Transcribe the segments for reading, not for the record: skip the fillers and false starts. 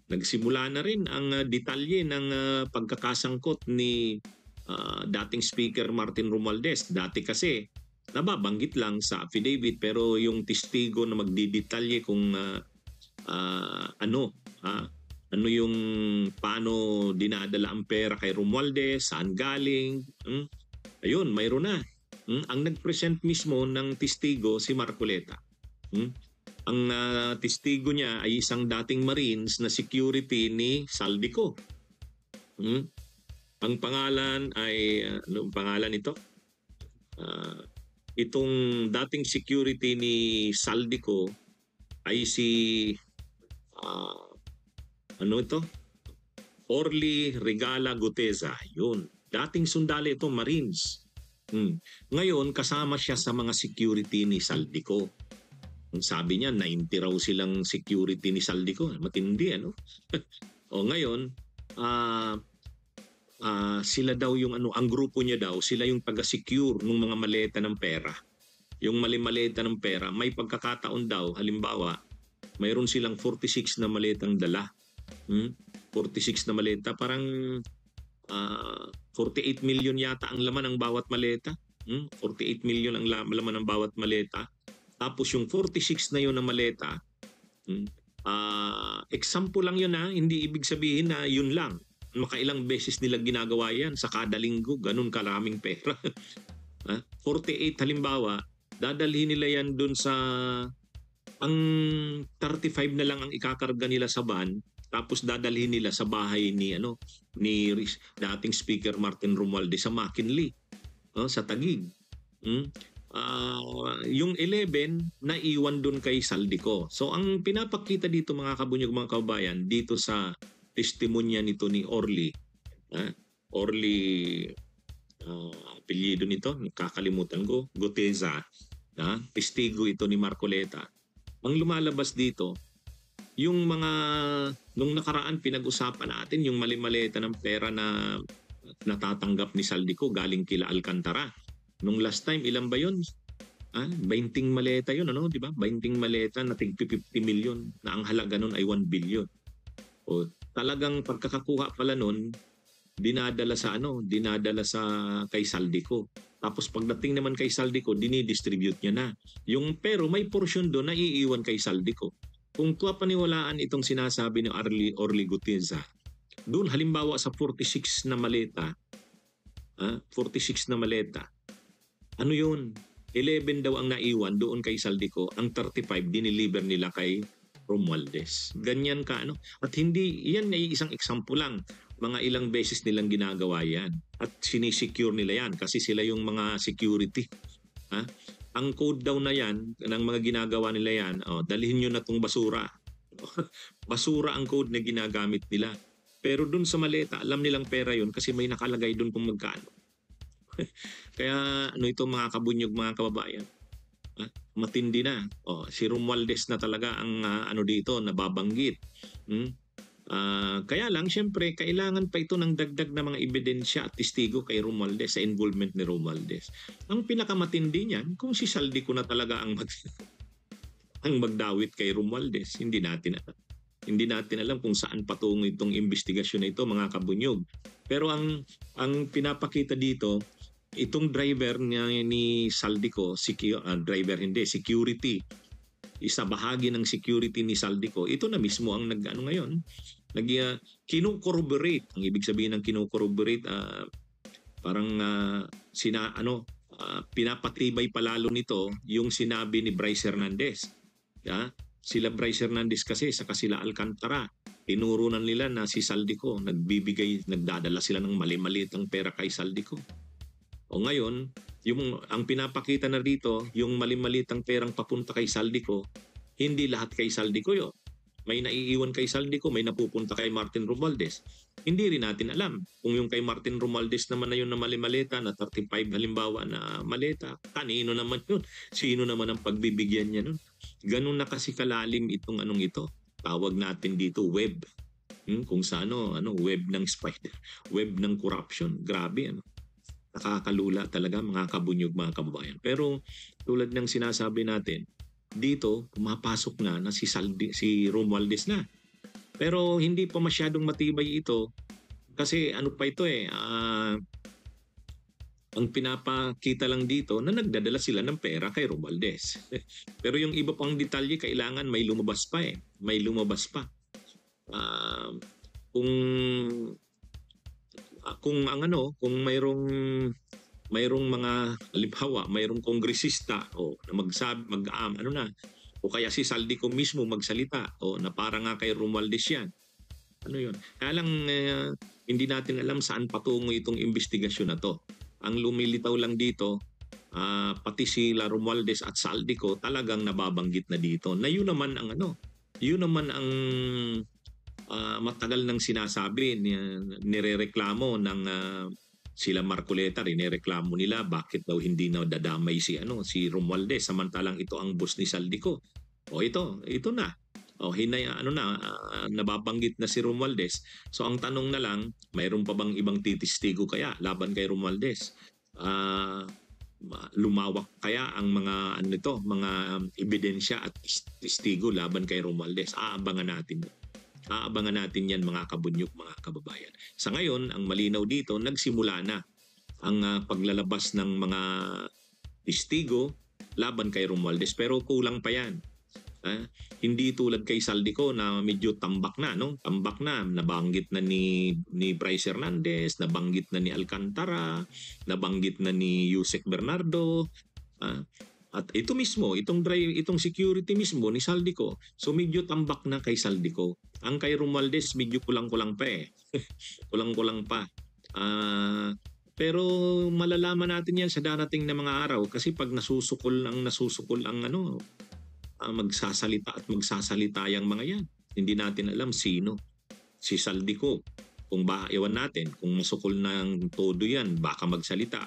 nagsimula na rin ang detalye ng pagkakasangkot ni dating Speaker Martin Romualdez. Dati kasi nababanggit lang sa affidavit, pero yung testigo na magdidetalye kung ano yung paano dinadala ang pera kay Romualdez, saan galing, ayun, mayroon na. Ang nag-present mismo ng testigo si Marcoleta. Ang testigo niya ay isang dating Marines na security ni Saldico. Ang pangalan ay, ano ang pangalan nito? Itong dating security ni Saldico ay si ano ito? Orly Regala Guteza. Yun. Dating sundali ito, Marines. Ngayon, kasama siya sa mga security ni Saldico. Sabi niya, 90 raw silang security ni Saldico. Matindi, ano? O ngayon, sila daw yung ang grupo niya daw, sila yung taga-secure ng mga maleta ng pera. Yung maleta ng pera, may pagkakataon daw, halimbawa, mayroon silang 46 na maletang dala. 46 na maleta, parang 48 million yata ang laman ng bawat maleta. 48 million ang laman ng bawat maleta. Tapos yung 46 na yun na maleta, example lang yun, hindi ibig sabihin na yun lang. Makailang beses nila ginagawa yan sa kada linggo, ganun karaming pera. 48 halimbawa, dadalhin nila yan dun sa, ang 35 na lang ang ikakarga nila sa van, tapos dadalhin nila sa bahay ni dating Speaker Martin Romualdez sa McKinley, sa Taguig. Yung 11 na iwan doon kay Saldico. So ang pinapakita dito, mga kabunyog, mga kababayan, dito sa testimonya nito ni Orly, apelyido nito, nakakalimutan ko, Guteza, testigo ito ni Marcoleta. Ang lumalabas dito, yung mga, nung nakaraan pinag-usapan natin, yung mali-maleta ng pera na natatanggap ni Saldico galing kila Alcantara. Nung last time, ilan ba yun? 20 maleta yun, di ba? 20 maleta na tig 50 million, na ang halaga nun ay 1 billion. O talagang pagkakakuha pala nun, dinadala sa kay Saldico. Tapos pagdating naman kay Saldico, dinidistribute niya na. Pero may portion doon na iiwan kay Saldico. Kung paniwalaan itong sinasabi ni Orly Guteza, doon halimbawa sa 46 na maleta, 46 na maleta, ano yun? 11 daw ang naiwan doon kay Saldico, ang 35 diniliver nila kay Romualdez. Ganyan ka, At hindi, yan ay isang example lang. Mga ilang beses nilang ginagawa yan. At sinisecure nila yan kasi sila yung mga security. Ang code daw na yan, ng mga ginagawa nila yan, dalhin nyo na itong basura. Basura ang code na ginagamit nila. Pero dun sa maleta, alam nilang pera yun kasi may nakalagay dun kung magkano. Kaya ito, mga kabunyog, mga kababayan, matindi na. Si Romualdez na talaga ang dito nababanggit. Kaya lang, syempre, kailangan pa ito ng dagdag na mga ebidensya at testigo kay Romualdez sa involvement ni Romualdez. Ang pinakamatindi niyan, kung si Saldico na talaga ang magdawit kay Romualdez, hindi natin alam kung saan patungo itong investigasyon na ito, mga kabunyog. Pero ang pinapakita dito, itong driver ni Saldico, security, isa bahagi ng security ni Saldico, ito na mismo ang ngayon, kino-corroborate. Ang ibig sabihin ng kino-corroborate, parang pinapatibay palalo nito yung sinabi ni Bryce Hernandez. Sila Bryce Hernandez kasi sa sila Alcantara, tinurunan nila na si Saldico nagdadala sila ng mali-malitang pera kay Saldico. O ngayon, ang pinapakita na dito, yung mali-malitang perang papunta kay Saldico, hindi lahat kay Saldico yun. May naiiwan kay Saldico, may napupunta kay Martin Romualdez. Hindi rin natin alam kung yung kay Martin Romualdez naman na yun na mali-maleta, na 35 halimbawa na maleta, kanino naman yun? Sino naman ang pagbibigyan niya nun? Ganun na kasi kalalim itong ito. Tawag natin dito web. Kung sa web ng spider, web ng corruption. Grabe, nakakalula talaga, mga kabunyog, mga kababayan. Pero tulad ng sinasabi natin, dito pumapasok na si Romualdez na. Pero hindi pa masyadong matibay ito kasi ano pa ito ang pinapakita lang dito na nagdadala sila ng pera kay Romualdez. Pero yung iba pang detalye kailangan may lumabas pa May lumabas pa. Ah, kung kung mayroong mga halimbawa, mayroong kongresista na o kaya si Saldico mismo magsalita na para nga kay Romualdez yan. Ano yun? Kaya lang hindi natin alam saan patungo itong investigasyon na to. Ang lumilitaw lang dito, pati sila Romualdez at Saldico talagang nababanggit na dito. Na yun naman ang matagal nang sinasabi, nirereklamo ng sila Marcoleta, nireklamo nila bakit daw hindi na dadamay si Romualdez samantalang ito ang boss ni Saldico. Ito na. Nababanggit na si Romualdez. So ang tanong na lang, mayroon pa bang ibang titistigo kaya laban kay Romualdez? Lumawak kaya ang mga mga ebidensya at testigo laban kay Romualdez? Aabangan natin yan mga kabunyog, mga kababayan. Sa ngayon, ang malinaw dito, nagsimula na ang paglalabas ng mga testigo laban kay Romualdez. Pero kulang pa yan. Hindi tulad kay Saldico na medyo tambak na. Tambak na. Nabanggit na ni Bryce Hernandez, nabanggit na ni Alcantara, nabanggit na ni Yusek Bernardo. At ito mismo, itong security mismo ni Saldico. So medyo tambak na kay Saldico. Ang kay Romualdez medyo kulang-kulang pa kulang-kulang pa. Pero malalaman natin yan sa darating na mga araw kasi pag nasusulkol ang magsasalita at magsasalita yung mga yan. Hindi natin alam sino. Si Saldico, kung iwan natin, kung masukol ng todo yan, baka magsalita.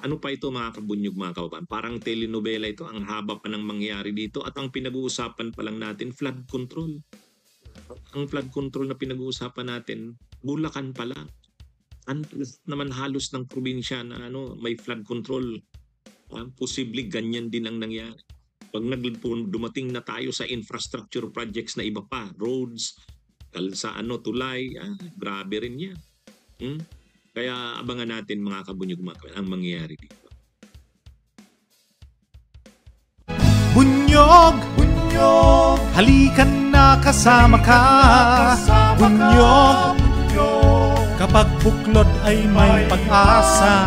Ano pa ito mga kabunyog, mga kababayan? Parang telenovela ito, ang haba pa ng mangyayari dito at ang pinag-uusapan pa lang natin, flood control. Ang flood control na pinag-uusapan natin, Bulacan pa lang. Naman halos ng probinsya na may flood control. Posible ganyan din ang nangyari. Pag dumating na tayo sa infrastructure projects na iba pa, roads, tulay, grabe rin yan. Kaya abangan natin mga kabunyog, ang mangyayari dito. Bunyog, bunyog, halikan na kasama ka. Bunyog, kapag buklod ay may pag-asa.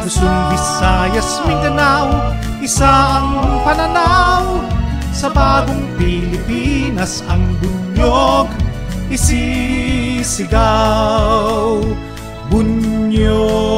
Luzon, Visayas, Mindanao, isa ang pananaw. Sa bagong Pilipinas ang bunyog isisigaw. Bunyog.